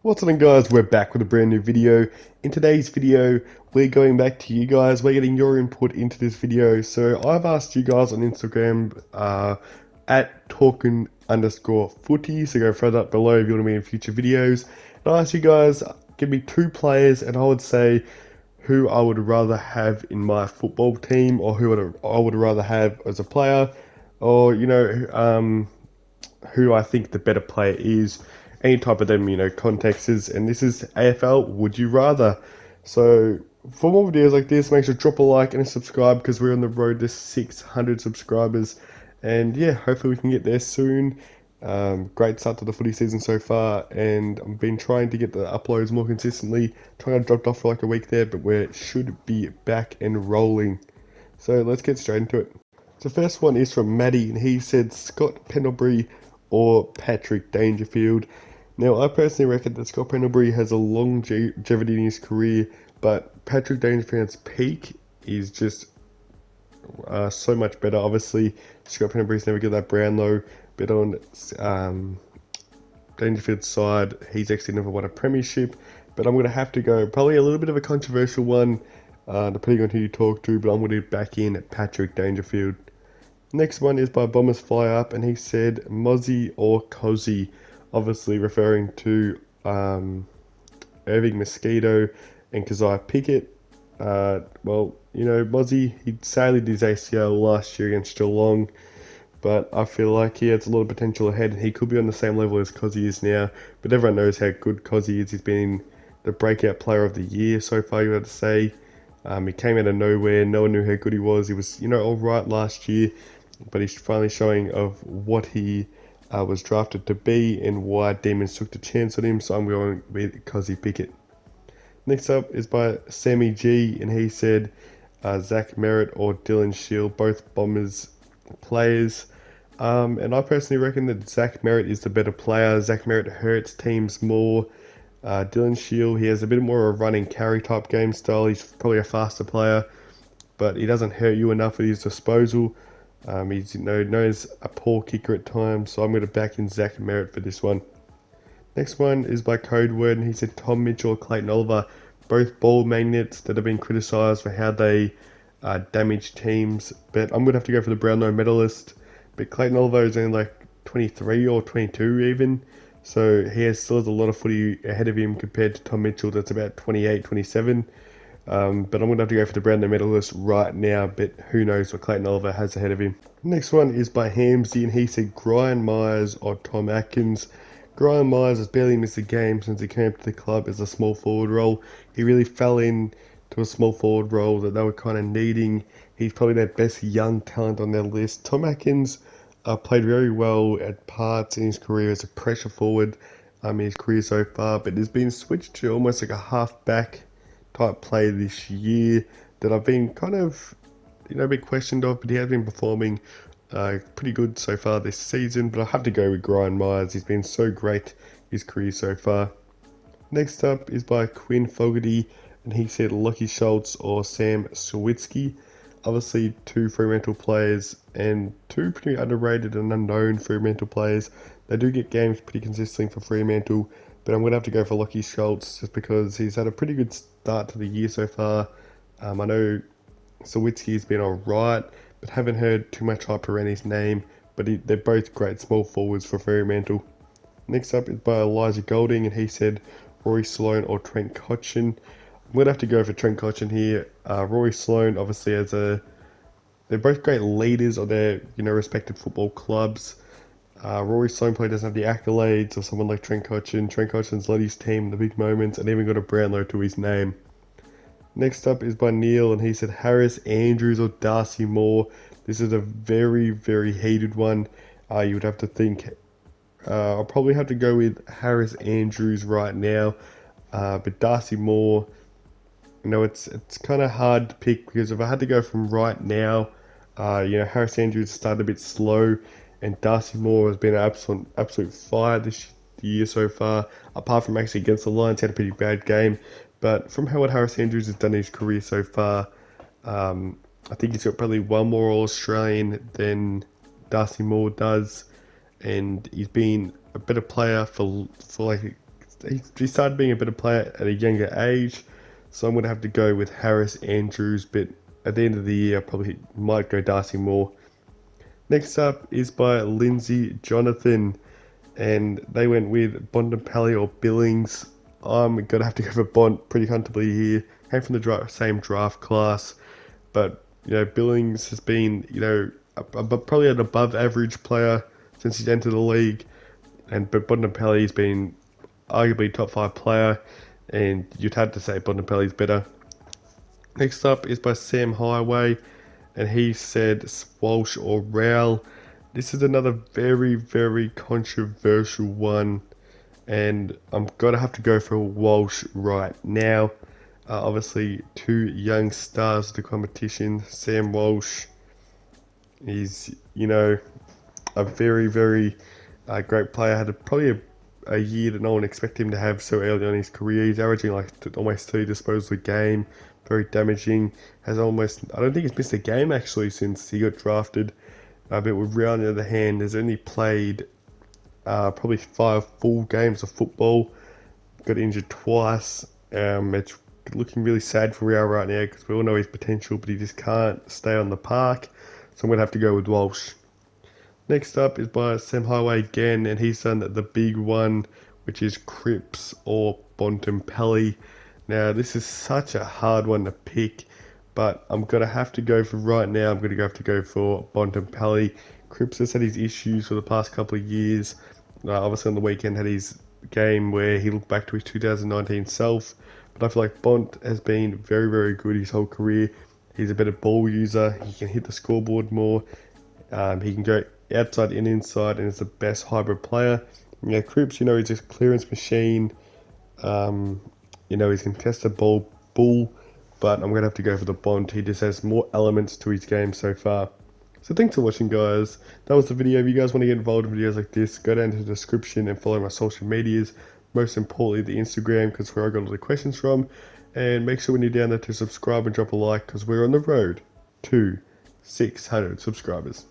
What's up guys, we're back with a brand new video. In today's video, we're going back to you guys, we're getting your input into this video. So I've asked you guys on Instagram, at talkin_footy, so go throw that below if you want to be in future videos. And I asked you guys, give me two players and I would say who I would rather have in my football team, or who I would rather have as a player, or who I think the better player is. Any type of them, contexts. And this is AFL Would You Rather. So for more videos like this, make sure to drop a like and a subscribe, because we're on the road to 600 subscribers. And yeah, hopefully we can get there soon. Great start to the footy season so far, and I've been trying to get the uploads more consistently. Trying to drop off for like a week there, but we should be back and rolling. So let's get straight into it. The first one is from Maddie, and he said Scott Pendlebury or Patrick Dangerfield. Now, I personally reckon that Scott Pendlebury has a longevity in his career, but Patrick Dangerfield's peak is just so much better. Obviously, Scott Pendlebury's never got that Brownlow, but on Dangerfield's side, he's actually never won a premiership. But I'm going to have to go probably a little bit of a controversial one, depending on who you talk to, but I'm going to back in Patrick Dangerfield. Next one is by Bombers Fly Up, and he said Mozzie or Cozzy, obviously referring to Irving Mosquito and Keziah Pickett. Mozzie, he sadly did his ACL last year against Geelong, but I feel like he has a lot of potential ahead, and he could be on the same level as Cozzy is now. But everyone knows how good Cozzy is. He's been the breakout player of the year so far, you have to say. He came out of nowhere. No one knew how good he was. He was, all right last year, but he's finally showing of what he was drafted to be and why Demons took the chance on him. So I'm going with Cozzy Pickett. Next up is by Sammy G, and he said Zach Merritt or Dylan Shield, both Bombers players. And I personally reckon that Zach Merritt is the better player. Zach Merritt hurts teams more. Dylan Shield, he has a bit more of a running carry type game style. He's probably a faster player, but he doesn't hurt you enough at his disposal. He's known as a poor kicker at times, so I'm going to back in Zach Merritt for this one. Next one is by Code Word, and he said Tom Mitchell or Clayton Oliver, both ball magnets that have been criticised for how they damage teams. But I'm going to have to go for the Brownlow medalist. But Clayton Oliver is only like 23 or 22 even, so he still has a lot of footy ahead of him compared to Tom Mitchell, that's about 28, 27. But I'm going to have to go for the Brownlow medalist right now, but who knows what Clayton Oliver has ahead of him. Next one is by Hamsey, and he said Brian Myers or Tom Atkins. Brian Myers has barely missed a game since he came to the club as a small forward role. He really fell into a small forward role that they were kind of needing. He's probably their best young talent on their list. Tom Atkins played very well at parts in his career as a pressure forward in his career so far, but has been switched to almost like a half-back type play this year that I've been kind of, a bit questioned of, but he has been performing pretty good so far this season. But I have to go with Brian Myers. He's been so great his career so far. Next up is by Quinn Fogarty, and he said Lockie Schultz or Sam Sawitsky. Obviously two Fremantle players, and two pretty underrated and unknown Fremantle players. They do get games pretty consistently for Fremantle, but I'm going to have to go for Lockie Schultz just because he's had a pretty good start to the year so far. I know Sawitsky's been alright, but haven't heard too much hype around his name, but they're both great small forwards for Fremantle. Next up is by Elijah Golding, and he said Rory Sloane or Trent Cotchin. I'm going to have to go for Trent Cotchin here. Rory Sloane, obviously, they're both great leaders of their respective football clubs. Rory Sloane probably doesn't have the accolades of someone like Trent Cotchin. Trent Cotchin's led his team in the big moments and even got a Brownlow to his name. Next up is by Neil, and he said Harris Andrews or Darcy Moore. This is a very, very heated one. You would have to think. I'll probably have to go with Harris Andrews right now. But Darcy Moore, it's kind of hard to pick, because if I had to go from right now, Harris Andrews started a bit slow, and Darcy Moore has been an absolute fire this year so far. Apart from actually against the Lions, he had a pretty bad game. But from how Harris Andrews has done in his career so far, I think he's got probably one more All-Australian than Darcy Moore does, and he's been a better player for like he started being a better player at a younger age, so I'm going to have to go with Harris Andrews, but at the end of the year I probably might go Darcy Moore. Next up is by Lindsay Jonathan, and they went with Bontempelli or Billings. I'm going to have to go for Bont pretty comfortably here. Came from the same draft class, but Billings has been probably an above average player since he's entered the league, but Bontempelli's been arguably top 5 player, and you'd have to say Bontempelli's better. Next up is by Sam Highway, and he said Walsh or Rowell. This is another very, very controversial one, and I'm gonna have to go for Walsh right now. Obviously, 2 young stars of the competition. Sam Walsh is, a very, very great player. Had probably a year that no one expected him to have so early on in his career. He's averaging like almost 30 disposals a game. Very damaging. I don't think he's missed a game actually since he got drafted. But with Rowell on the other hand, has only played probably 5 full games of football. Got injured twice. It's looking really sad for Rowell right now because we all know his potential, but he just can't stay on the park. So I'm going to have to go with Walsh. Next up is by Sam Highway again, and he's done the big one, which is Cripps or Bontempelli. Now, this is such a hard one to pick, but I'm going to have to go for right now. I'm going to have to go for Bontempelli. Cripps has had his issues for the past couple of years. Obviously, on the weekend, had his game where he looked back to his 2019 self. But I feel like Bont has been very, very good his whole career. He's a better ball user. He can hit the scoreboard more. He can go outside and inside, and is the best hybrid player. Cripps, he's a clearance machine. He's contested ball bull, but I'm going to have to go for the Bont. He just has more elements to his game so far. So thanks for watching, guys. That was the video. If you guys want to get involved in videos like this, go down to the description and follow my social medias. Most importantly, the Instagram, because where I got all the questions from. And make sure when you're down there to subscribe and drop a like, because we're on the road to 600 subscribers.